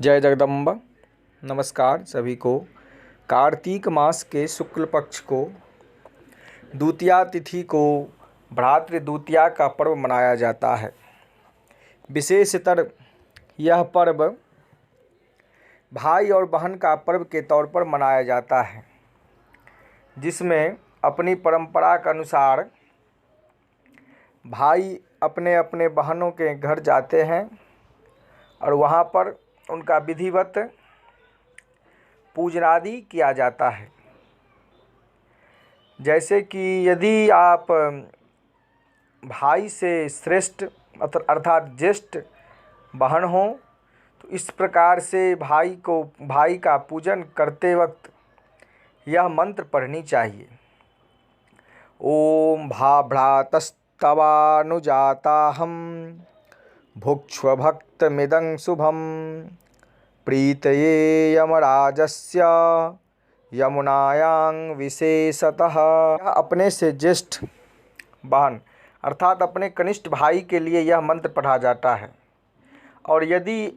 जय जगदम्बा। नमस्कार सभी को। कार्तिक मास के शुक्ल पक्ष को द्वितीया तिथि को भ्रातृ द्वितीया का पर्व मनाया जाता है। विशेषतर यह पर्व भाई और बहन का पर्व के तौर पर मनाया जाता है, जिसमें अपनी परंपरा के अनुसार भाई अपने अपने बहनों के घर जाते हैं और वहाँ पर उनका विधिवत पूजनादि किया जाता है। जैसे कि यदि आप भाई से श्रेष्ठ अर्थात ज्येष्ठ बहन हो तो इस प्रकार से भाई का पूजन करते वक्त यह मंत्र पढ़नी चाहिए। ओम भाभ्रातस्तवानुजाताहं भुक्ष्व भक्तमिदं शुभम प्रीतये यमराजस्य यमुनायां विशेषतः। अपने से ज्येष्ठ बहन अर्थात अपने कनिष्ठ भाई के लिए यह मंत्र पढ़ा जाता है। और यदि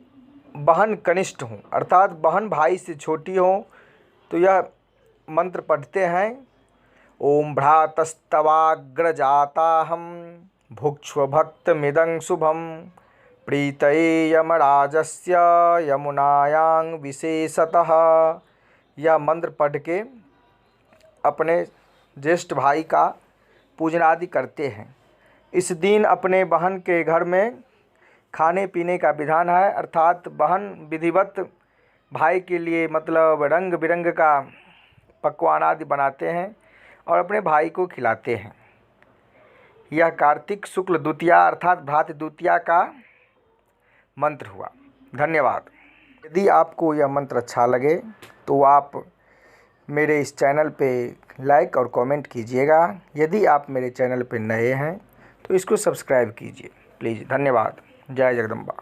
बहन कनिष्ठ हो अर्थात बहन भाई से छोटी हो तो यह मंत्र पढ़ते हैं। ओम भ्रातस्तवाग्रजाताहं भुक्ष्व भक्तमिदं शुभम प्रीतये यमराजस्य यमुनायां विशेषतः। यह मंत्र पढ़ के अपने ज्येष्ठ भाई का पूजन आदि करते हैं। इस दिन अपने बहन के घर में खाने पीने का विधान है, अर्थात बहन विधिवत भाई के लिए मतलब रंग बिरंग का पकवान आदि बनाते हैं और अपने भाई को खिलाते हैं। यह कार्तिक शुक्ल द्वितीया अर्थात भ्रातृ द्वितीया का मंत्र हुआ। धन्यवाद। यदि आपको यह मंत्र अच्छा लगे तो आप मेरे इस चैनल पे लाइक और कमेंट कीजिएगा। यदि आप मेरे चैनल पे नए हैं तो इसको सब्सक्राइब कीजिए प्लीज़। धन्यवाद। जय जगदम्बा।